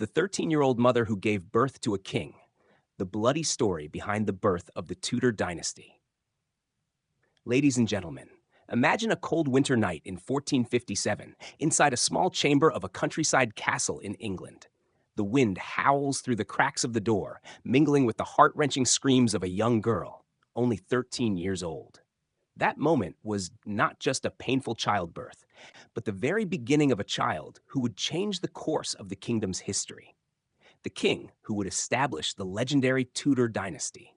the 13-year-old mother who gave birth to a king, the bloody story behind the birth of the Tudor Dynasty. Ladies and gentlemen, imagine a cold winter night in 1457 inside a small chamber of a countryside castle in England. The wind howls through the cracks of the door, mingling with the heart-wrenching screams of a young girl, only 13 years old. That moment was not just a painful childbirth, but the very beginning of a child who would change the course of the kingdom's history. The king who would establish the legendary Tudor dynasty.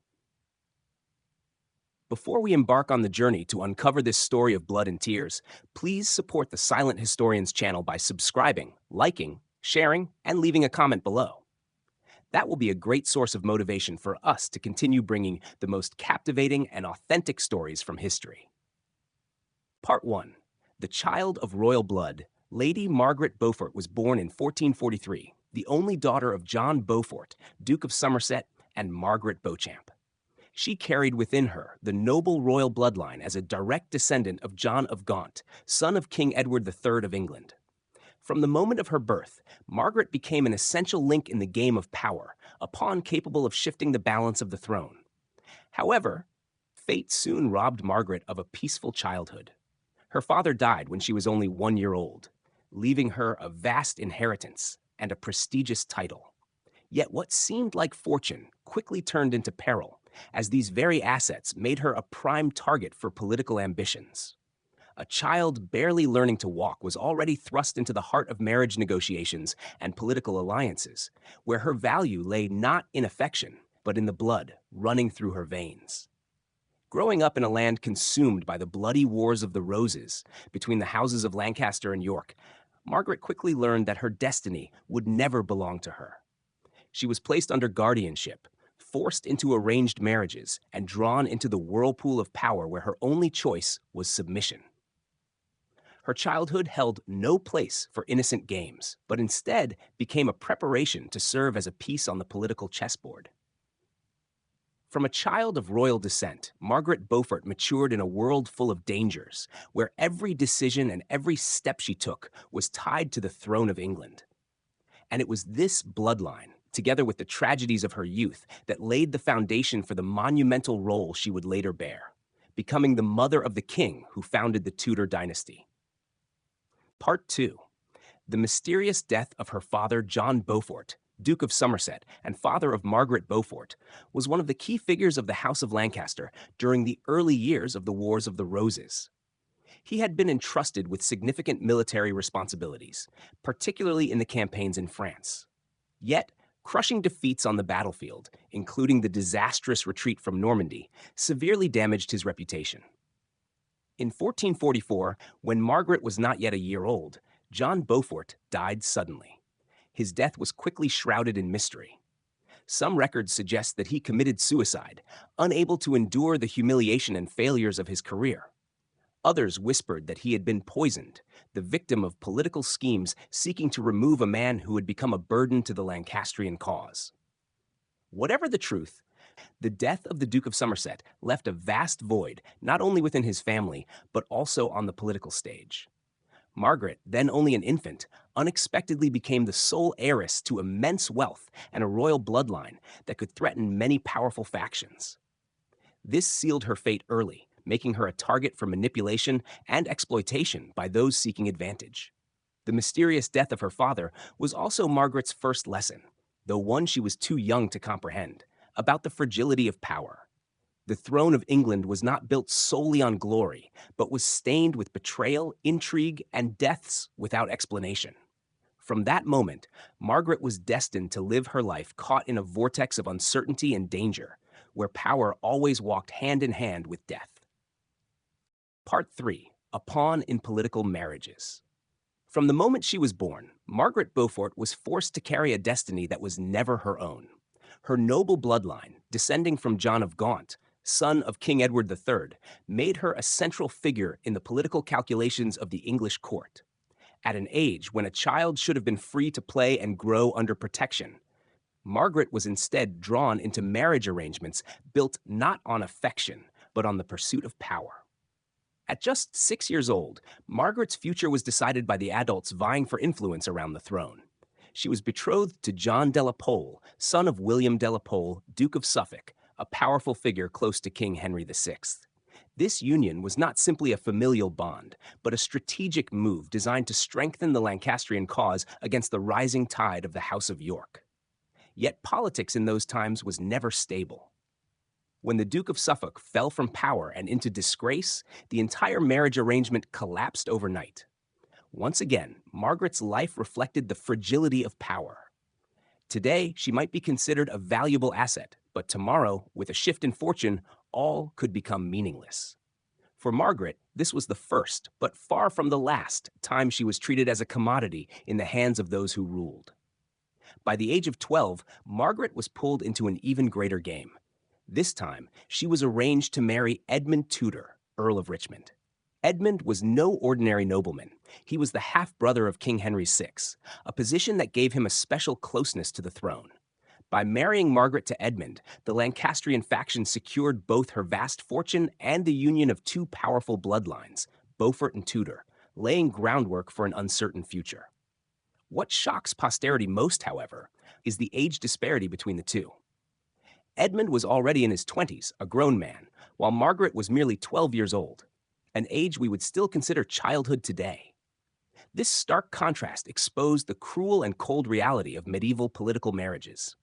Before we embark on the journey to uncover this story of blood and tears, please support the Silent Historians channel by subscribing, liking, sharing, and leaving a comment below. That will be a great source of motivation for us to continue bringing the most captivating and authentic stories from history. Part 1. The child of royal blood, Lady Margaret Beaufort was born in 1443, the only daughter of John Beaufort, Duke of Somerset, and Margaret Beauchamp. She carried within her the noble royal bloodline as a direct descendant of John of Gaunt, son of King Edward III of England. From the moment of her birth, Margaret became an essential link in the game of power, a pawn capable of shifting the balance of the throne. However, fate soon robbed Margaret of a peaceful childhood. Her father died when she was only 1 year old, leaving her a vast inheritance and a prestigious title. Yet what seemed like fortune quickly turned into peril, as these very assets made her a prime target for political ambitions. A child barely learning to walk was already thrust into the heart of marriage negotiations and political alliances, where her value lay not in affection, but in the blood running through her veins. Growing up in a land consumed by the bloody wars of the Roses between the houses of Lancaster and York, Margaret quickly learned that her destiny would never belong to her. She was placed under guardianship, forced into arranged marriages, and drawn into the whirlpool of power where her only choice was submission. Her childhood held no place for innocent games, but instead became a preparation to serve as a piece on the political chessboard. From a child of royal descent, Margaret Beaufort matured in a world full of dangers, where every decision and every step she took was tied to the throne of England. And it was this bloodline, together with the tragedies of her youth, that laid the foundation for the monumental role she would later bear, becoming the mother of the king who founded the Tudor dynasty. Part 2. The mysterious death of her father, John Beaufort, Duke of Somerset and father of Margaret Beaufort, was one of the key figures of the House of Lancaster during the early years of the Wars of the Roses. He had been entrusted with significant military responsibilities, particularly in the campaigns in France. Yet, crushing defeats on the battlefield, including the disastrous retreat from Normandy, severely damaged his reputation. In 1444, when Margaret was not yet a year old, John Beaufort died suddenly. His death was quickly shrouded in mystery. Some records suggest that he committed suicide, unable to endure the humiliation and failures of his career. Others whispered that he had been poisoned, the victim of political schemes seeking to remove a man who had become a burden to the Lancastrian cause. Whatever the truth, the death of the Duke of Somerset left a vast void not only within his family, but also on the political stage. Margaret, then only an infant, unexpectedly became the sole heiress to immense wealth and a royal bloodline that could threaten many powerful factions. This sealed her fate early, making her a target for manipulation and exploitation by those seeking advantage. The mysterious death of her father was also Margaret's first lesson, though one she was too young to comprehend, about the fragility of power. The throne of England was not built solely on glory, but was stained with betrayal, intrigue, and deaths without explanation. From that moment, Margaret was destined to live her life caught in a vortex of uncertainty and danger, where power always walked hand in hand with death. Part 3. A pawn in political marriages. From the moment she was born, Margaret Beaufort was forced to carry a destiny that was never her own. Her noble bloodline, descending from John of Gaunt, son of King Edward III, made her a central figure in the political calculations of the English court. At an age when a child should have been free to play and grow under protection, Margaret was instead drawn into marriage arrangements built not on affection, but on the pursuit of power. At just 6 years old, Margaret's future was decided by the adults vying for influence around the throne. She was betrothed to John de la Pole, son of William de la Pole, Duke of Suffolk, a powerful figure close to King Henry VI. This union was not simply a familial bond, but a strategic move designed to strengthen the Lancastrian cause against the rising tide of the House of York. Yet politics in those times was never stable. When the Duke of Suffolk fell from power and into disgrace, the entire marriage arrangement collapsed overnight. Once again, Margaret's life reflected the fragility of power. Today, she might be considered a valuable asset, but tomorrow, with a shift in fortune, all could become meaningless. For Margaret, this was the first, but far from the last, time she was treated as a commodity in the hands of those who ruled. By the age of 12, Margaret was pulled into an even greater game. This time, she was arranged to marry Edmund Tudor, Earl of Richmond. Edmund was no ordinary nobleman. He was the half-brother of King Henry VI, a position that gave him a special closeness to the throne. By marrying Margaret to Edmund, the Lancastrian faction secured both her vast fortune and the union of two powerful bloodlines, Beaufort and Tudor, laying groundwork for an uncertain future. What shocks posterity most, however, is the age disparity between the two. Edmund was already in his 20s, a grown man, while Margaret was merely 12 years old, an age we would still consider childhood today. This stark contrast exposed the cruel and cold reality of medieval political marriages.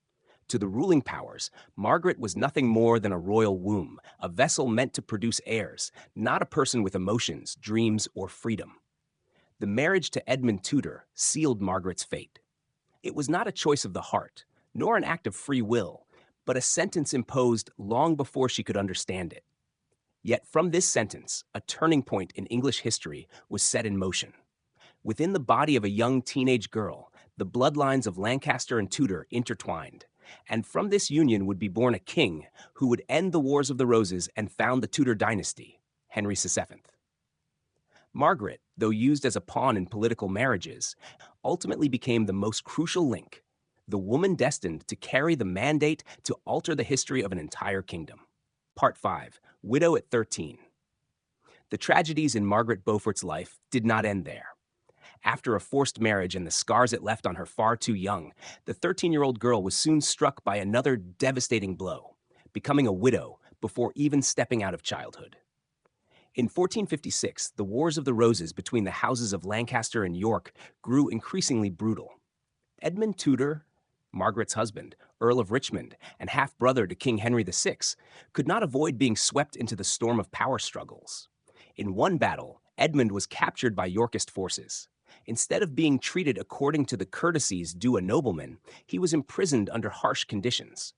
To the ruling powers, Margaret was nothing more than a royal womb, a vessel meant to produce heirs, not a person with emotions, dreams, or freedom. The marriage to Edmund Tudor sealed Margaret's fate. It was not a choice of the heart, nor an act of free will, but a sentence imposed long before she could understand it. Yet from this sentence, a turning point in English history was set in motion. Within the body of a young teenage girl, the bloodlines of Lancaster and Tudor intertwined, and from this union would be born a king who would end the Wars of the Roses and found the Tudor Dynasty, Henry VII. Margaret, though used as a pawn in political marriages, ultimately became the most crucial link, the woman destined to carry the mandate to alter the history of an entire kingdom. Part 5. Widow at 13. The tragedies in Margaret Beaufort's life did not end there. After a forced marriage and the scars it left on her far too young, the 13-year-old girl was soon struck by another devastating blow, becoming a widow before even stepping out of childhood. In 1456, the Wars of the Roses between the houses of Lancaster and York grew increasingly brutal. Edmund Tudor, Margaret's husband, Earl of Richmond, and half-brother to King Henry VI, could not avoid being swept into the storm of power struggles. In one battle, Edmund was captured by Yorkist forces. Instead of being treated according to the courtesies due a nobleman, he was imprisoned under harsh conditions.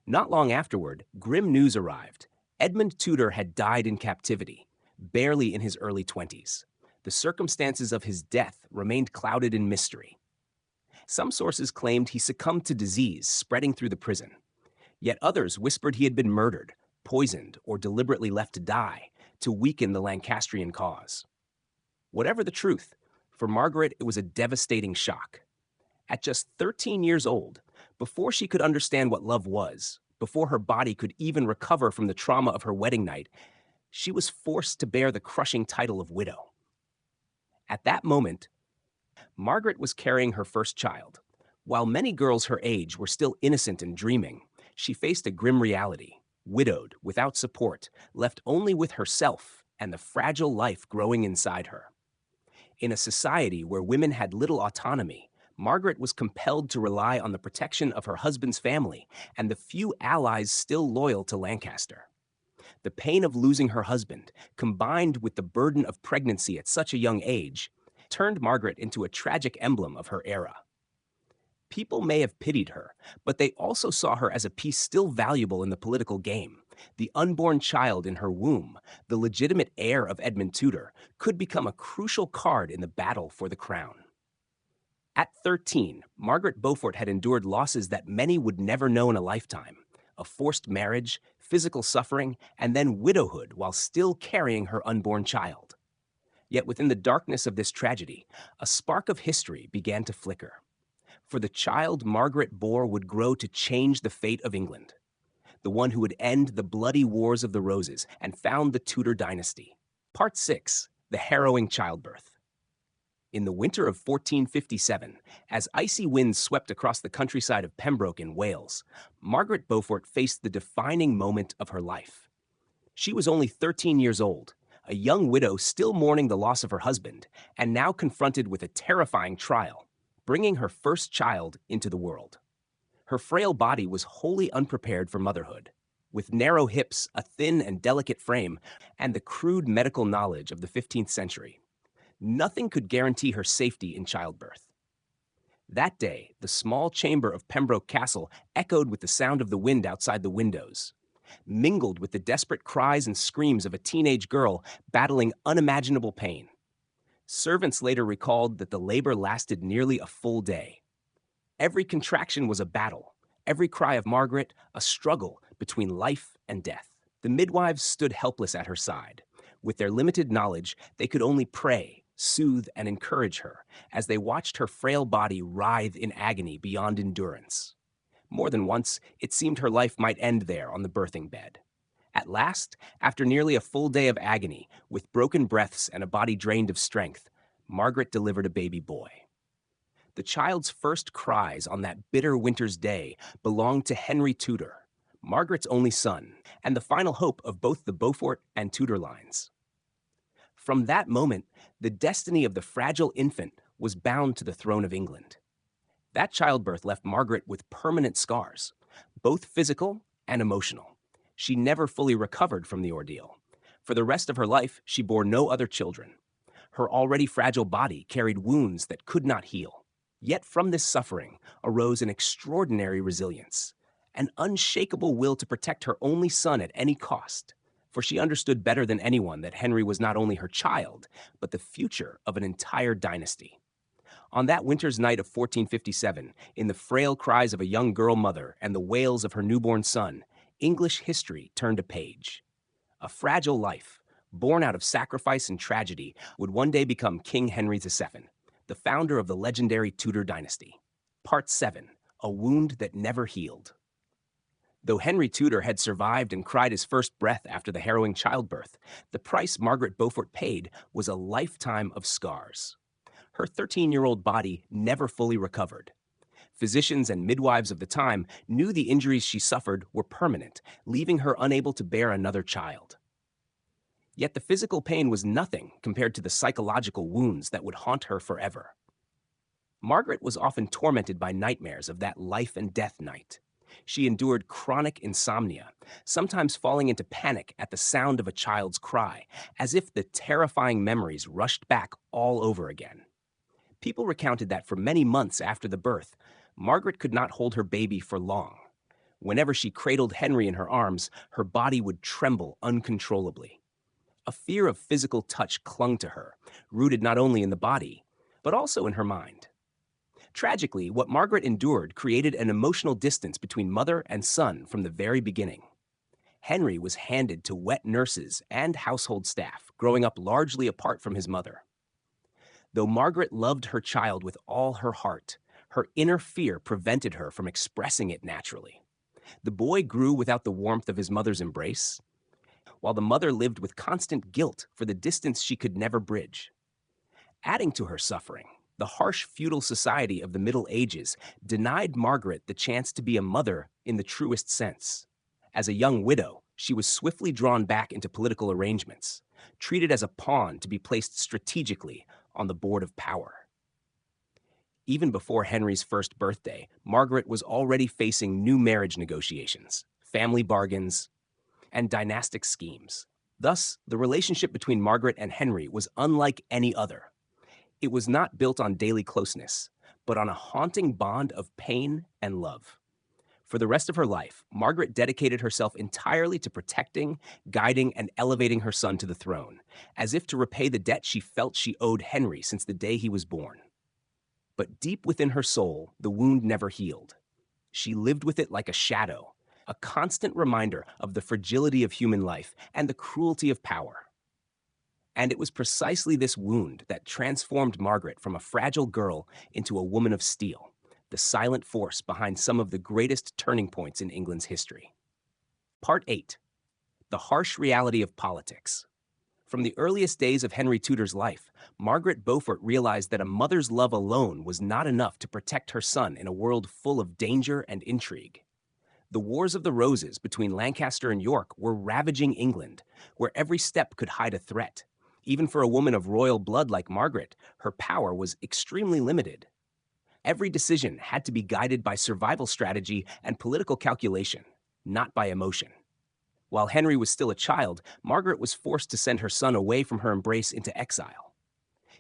Not long afterward, grim news arrived. Edmund Tudor had died in captivity, barely in his early 20s. The circumstances of his death remained clouded in mystery. Some sources claimed he succumbed to disease spreading through the prison. Yet others whispered he had been murdered, poisoned, or deliberately left to die to weaken the Lancastrian cause. Whatever the truth, for Margaret it was a devastating shock. At just 13 years old, before she could understand what love was, before her body could even recover from the trauma of her wedding night, she was forced to bear the crushing title of widow. At that moment, Margaret was carrying her first child. While many girls her age were still innocent and dreaming, she faced a grim reality, widowed, without support, left only with herself and the fragile life growing inside her. In a society where women had little autonomy, Margaret was compelled to rely on the protection of her husband's family and the few allies still loyal to Lancaster. The pain of losing her husband, combined with the burden of pregnancy at such a young age, turned Margaret into a tragic emblem of her era. People may have pitied her, but they also saw her as a piece still valuable in the political game. The unborn child in her womb, the legitimate heir of Edmund Tudor, could become a crucial card in the battle for the crown. At 13, Margaret Beaufort had endured losses that many would never know in a lifetime: a forced marriage, physical suffering, and then widowhood while still carrying her unborn child. Yet within the darkness of this tragedy, a spark of history began to flicker. For the child Margaret bore would grow to change the fate of England, the one who would end the bloody Wars of the Roses and found the Tudor Dynasty. Part 6. The Harrowing Childbirth. In the winter of 1457, as icy winds swept across the countryside of Pembroke in Wales, Margaret Beaufort faced the defining moment of her life. She was only 13 years old, a young widow still mourning the loss of her husband, and now confronted with a terrifying trial, bringing her first child into the world. Her frail body was wholly unprepared for motherhood. With narrow hips, a thin and delicate frame, and the crude medical knowledge of the 15th century, nothing could guarantee her safety in childbirth. That day, the small chamber of Pembroke Castle echoed with the sound of the wind outside the windows, mingled with the desperate cries and screams of a teenage girl battling unimaginable pain. Servants later recalled that the labor lasted nearly a full day. Every contraction was a battle, every cry of Margaret a struggle between life and death. The midwives stood helpless at her side. With their limited knowledge, they could only pray, soothe, and encourage her as they watched her frail body writhe in agony beyond endurance. More than once, it seemed her life might end there on the birthing bed. At last, after nearly a full day of agony, with broken breaths and a body drained of strength, Margaret delivered a baby boy. The child's first cries on that bitter winter's day belonged to Henry Tudor, Margaret's only son, and the final hope of both the Beaufort and Tudor lines. From that moment, the destiny of the fragile infant was bound to the throne of England. That childbirth left Margaret with permanent scars, both physical and emotional. She never fully recovered from the ordeal. For the rest of her life, she bore no other children. Her already fragile body carried wounds that could not heal. Yet from this suffering arose an extraordinary resilience, an unshakable will to protect her only son at any cost, for she understood better than anyone that Henry was not only her child, but the future of an entire dynasty. On that winter's night of 1457, in the frail cries of a young girl mother and the wails of her newborn son, English history turned a page. A fragile life, born out of sacrifice and tragedy, would one day become King Henry II, the founder of the legendary Tudor Dynasty. Part 7, A Wound That Never Healed. Though Henry Tudor had survived and cried his first breath after the harrowing childbirth, the price Margaret Beaufort paid was a lifetime of scars. Her 13-year-old body never fully recovered. Physicians and midwives of the time knew the injuries she suffered were permanent, leaving her unable to bear another child. Yet the physical pain was nothing compared to the psychological wounds that would haunt her forever. Margaret was often tormented by nightmares of that life and death night. She endured chronic insomnia, sometimes falling into panic at the sound of a child's cry, as if the terrifying memories rushed back all over again. People recounted that for many months after the birth, Margaret could not hold her baby for long. Whenever she cradled Henry in her arms, her body would tremble uncontrollably. A fear of physical touch clung to her, rooted not only in the body, but also in her mind. Tragically, what Margaret endured created an emotional distance between mother and son from the very beginning. Henry was handed to wet nurses and household staff, growing up largely apart from his mother. Though Margaret loved her child with all her heart, her inner fear prevented her from expressing it naturally. The boy grew without the warmth of his mother's embrace, while the mother lived with constant guilt for the distance she could never bridge. Adding to her suffering, the harsh feudal society of the Middle Ages denied Margaret the chance to be a mother in the truest sense. As a young widow, she was swiftly drawn back into political arrangements, treated as a pawn to be placed strategically on the board of power. Even before Henry's first birthday, Margaret was already facing new marriage negotiations, family bargains, and dynastic schemes. Thus, the relationship between Margaret and Henry was unlike any other. It was not built on daily closeness, but on a haunting bond of pain and love. For the rest of her life, Margaret dedicated herself entirely to protecting, guiding, and elevating her son to the throne, as if to repay the debt she felt she owed Henry since the day he was born. But deep within her soul, the wound never healed. She lived with it like a shadow, a constant reminder of the fragility of human life and the cruelty of power. And it was precisely this wound that transformed Margaret from a fragile girl into a woman of steel, the silent force behind some of the greatest turning points in England's history. Part 8. The Harsh Reality of Politics. From the earliest days of Henry Tudor's life, Margaret Beaufort realized that a mother's love alone was not enough to protect her son in a world full of danger and intrigue. The Wars of the Roses between Lancaster and York were ravaging England, where every step could hide a threat. Even for a woman of royal blood like Margaret, her power was extremely limited. Every decision had to be guided by survival strategy and political calculation, not by emotion. While Henry was still a child, Margaret was forced to send her son away from her embrace into exile.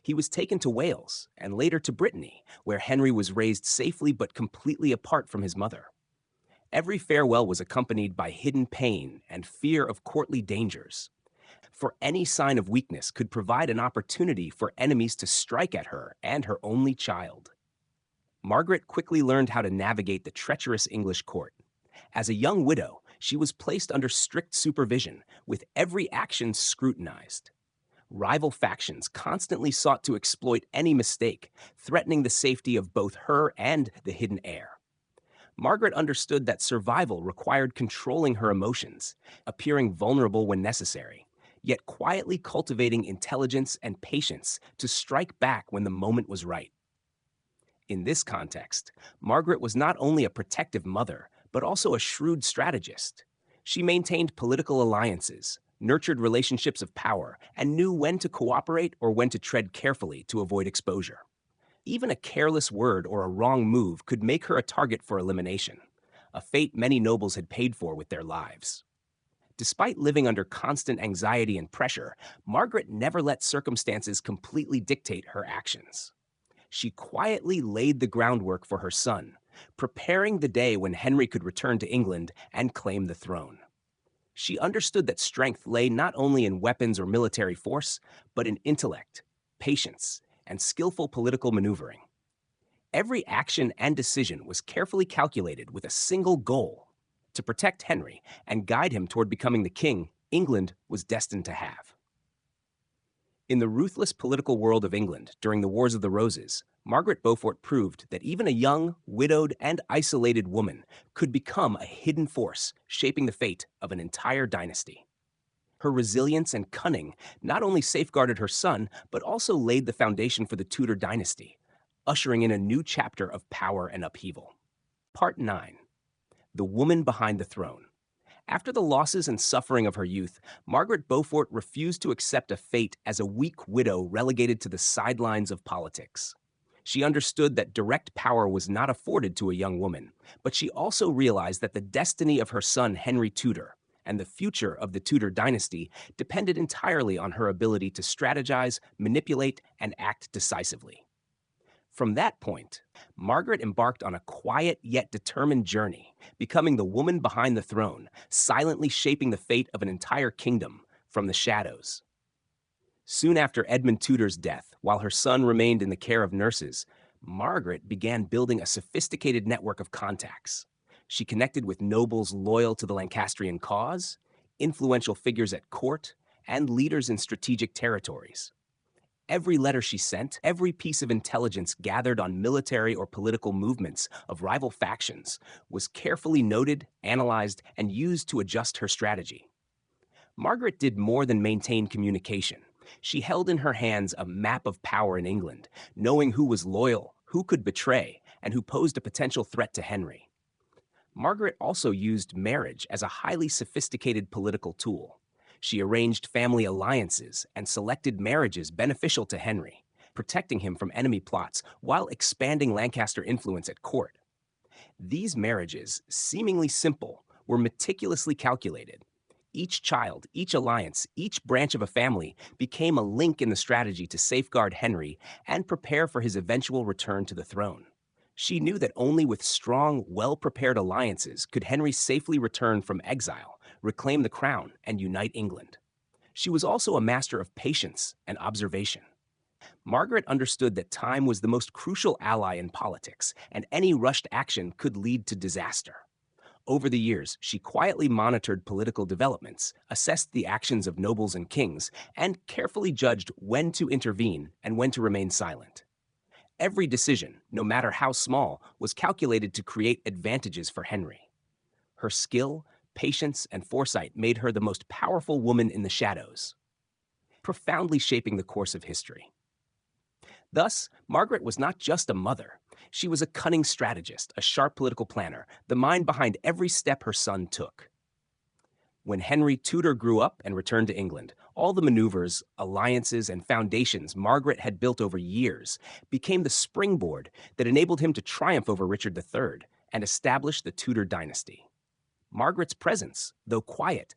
He was taken to Wales and later to Brittany, where Henry was raised safely but completely apart from his mother. Every farewell was accompanied by hidden pain and fear of courtly dangers. For any sign of weakness could provide an opportunity for enemies to strike at her and her only child. Margaret quickly learned how to navigate the treacherous English court. As a young widow, she was placed under strict supervision, with every action scrutinized. Rival factions constantly sought to exploit any mistake, threatening the safety of both her and the hidden heir. Margaret understood that survival required controlling her emotions, appearing vulnerable when necessary, yet quietly cultivating intelligence and patience to strike back when the moment was right. In this context, Margaret was not only a protective mother, but also a shrewd strategist. She maintained political alliances, nurtured relationships of power, and knew when to cooperate or when to tread carefully to avoid exposure. Even a careless word or a wrong move could make her a target for elimination, a fate many nobles had paid for with their lives. Despite living under constant anxiety and pressure, Margaret never let circumstances completely dictate her actions. She quietly laid the groundwork for her son, preparing the day when Henry could return to England and claim the throne. She understood that strength lay not only in weapons or military force, but in intellect, patience, and skillful political maneuvering. Every action and decision was carefully calculated with a single goal: to protect Henry and guide him toward becoming the king England was destined to have. In the ruthless political world of England during the Wars of the Roses, Margaret Beaufort proved that even a young, widowed, and isolated woman could become a hidden force, shaping the fate of an entire dynasty. Her resilience and cunning not only safeguarded her son, but also laid the foundation for the Tudor Dynasty, ushering in a new chapter of power and upheaval. Part 9. The Woman Behind the Throne. After the losses and suffering of her youth, Margaret Beaufort refused to accept a fate as a weak widow relegated to the sidelines of politics. She understood that direct power was not afforded to a young woman, but she also realized that the destiny of her son Henry Tudor and the future of the Tudor dynasty depended entirely on her ability to strategize, manipulate, and act decisively. From that point, Margaret embarked on a quiet yet determined journey, becoming the woman behind the throne, silently shaping the fate of an entire kingdom from the shadows. Soon after Edmund Tudor's death, while her son remained in the care of nurses, Margaret began building a sophisticated network of contacts. She connected with nobles loyal to the Lancastrian cause, influential figures at court, and leaders in strategic territories. Every letter she sent, every piece of intelligence gathered on military or political movements of rival factions was carefully noted, analyzed, and used to adjust her strategy. Margaret did more than maintain communication. She held in her hands a map of power in England, knowing who was loyal, who could betray, and who posed a potential threat to Henry. Margaret also used marriage as a highly sophisticated political tool. She arranged family alliances and selected marriages beneficial to Henry, protecting him from enemy plots while expanding Lancaster influence at court. These marriages, seemingly simple, were meticulously calculated. Each child, each alliance, each branch of a family became a link in the strategy to safeguard Henry and prepare for his eventual return to the throne. She knew that only with strong, well-prepared alliances could Henry safely return from exile, reclaim the crown, and unite England. She was also a master of patience and observation. Margaret understood that time was the most crucial ally in politics, and any rushed action could lead to disaster. Over the years, she quietly monitored political developments, assessed the actions of nobles and kings, and carefully judged when to intervene and when to remain silent. Every decision, no matter how small, was calculated to create advantages for Henry. Her skill, patience, and foresight made her the most powerful woman in the shadows. profoundly shaping the course of history. Thus, Margaret was not just a mother. She was a cunning strategist, a sharp political planner, the mind behind every step her son took. When Henry Tudor grew up and returned to England, all the maneuvers, alliances, and foundations Margaret had built over years became the springboard that enabled him to triumph over Richard III and establish the Tudor Dynasty. Margaret's presence, though quiet,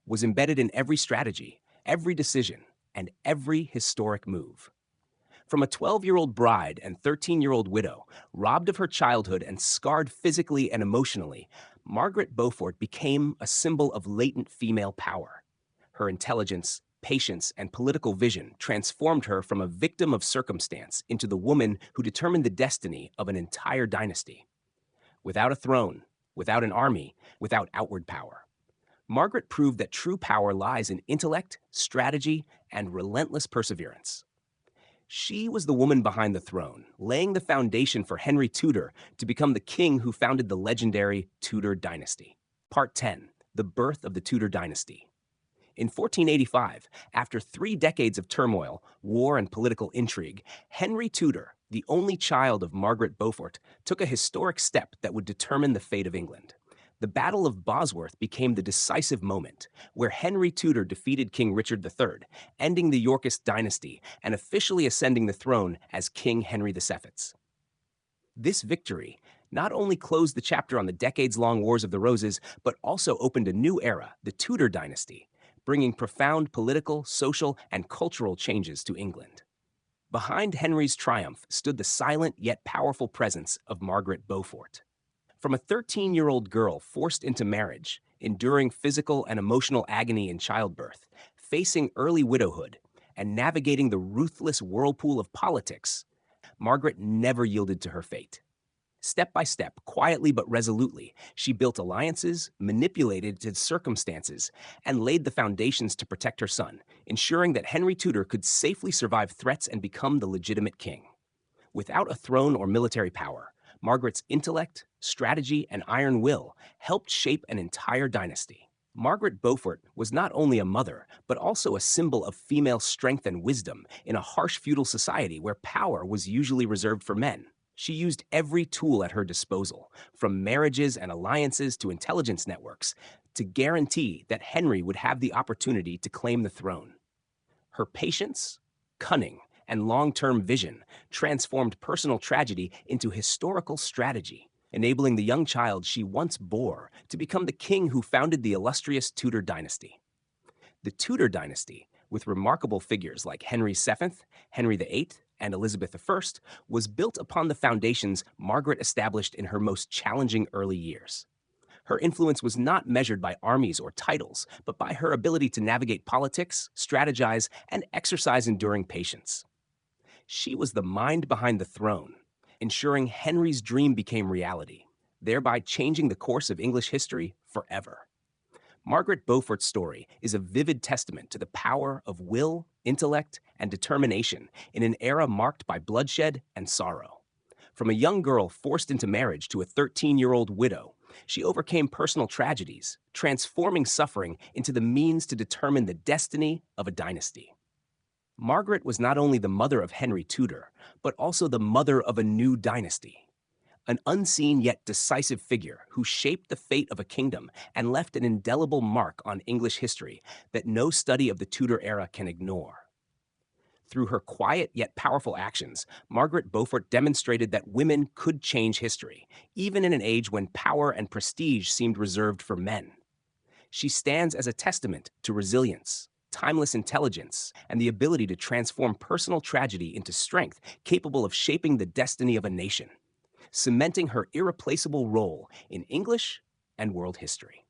was embedded in every strategy, every decision, and every historic move. From a 12-year-old bride and 13-year-old widow, robbed of her childhood and scarred physically and emotionally, Margaret Beaufort became a symbol of latent female power. Her intelligence, patience, and political vision transformed her from a victim of circumstance into the woman who determined the destiny of an entire dynasty. Without a throne, without an army, without outward power, Margaret proved that true power lies in intellect, strategy, and relentless perseverance. She was the woman behind the throne, laying the foundation for Henry Tudor to become the king who founded the legendary Tudor Dynasty. Part 10. The Birth of the Tudor Dynasty. In 1485, after 3 decades of turmoil, war, and political intrigue, Henry Tudor, the only child of Margaret Beaufort, took a historic step that would determine the fate of England. The Battle of Bosworth became the decisive moment, where Henry Tudor defeated King Richard III, ending the Yorkist dynasty and officially ascending the throne as King Henry VII. This victory not only closed the chapter on the decades-long Wars of the Roses, but also opened a new era, the Tudor Dynasty, bringing profound political, social, and cultural changes to England. Behind Henry's triumph stood the silent yet powerful presence of Margaret Beaufort. From a 13-year-old girl forced into marriage, enduring physical and emotional agony in childbirth, facing early widowhood, and navigating the ruthless whirlpool of politics, Margaret never yielded to her fate. Step by step, quietly but resolutely, she built alliances, manipulated its circumstances, and laid the foundations to protect her son, ensuring that Henry Tudor could safely survive threats and become the legitimate king. Without a throne or military power, Margaret's intellect, strategy, and iron will helped shape an entire dynasty. Margaret Beaufort was not only a mother, but also a symbol of female strength and wisdom in a harsh feudal society where power was usually reserved for men. She used every tool at her disposal, from marriages and alliances to intelligence networks, to guarantee that Henry would have the opportunity to claim the throne. Her patience, cunning, and long-term vision transformed personal tragedy into historical strategy, enabling the young child she once bore to become the king who founded the illustrious Tudor dynasty. The Tudor dynasty, with remarkable figures like Henry VII, Henry VIII, and Elizabeth I, was built upon the foundations Margaret established in her most challenging early years. Her influence was not measured by armies or titles, but by her ability to navigate politics, strategize, and exercise enduring patience. She was the mind behind the throne, ensuring Henry's dream became reality, thereby changing the course of English history forever. Margaret Beaufort's story is a vivid testament to the power of will, intellect, and determination in an era marked by bloodshed and sorrow. From a young girl forced into marriage to a 13-year-old widow, she overcame personal tragedies, transforming suffering into the means to determine the destiny of a dynasty. Margaret was not only the mother of Henry Tudor, but also the mother of a new dynasty. An unseen yet decisive figure who shaped the fate of a kingdom and left an indelible mark on English history that no study of the Tudor era can ignore. Through her quiet yet powerful actions, Margaret Beaufort demonstrated that women could change history, even in an age when power and prestige seemed reserved for men. She stands as a testament to resilience, timeless intelligence, and the ability to transform personal tragedy into strength capable of shaping the destiny of a nation, cementing her irreplaceable role in English and world history.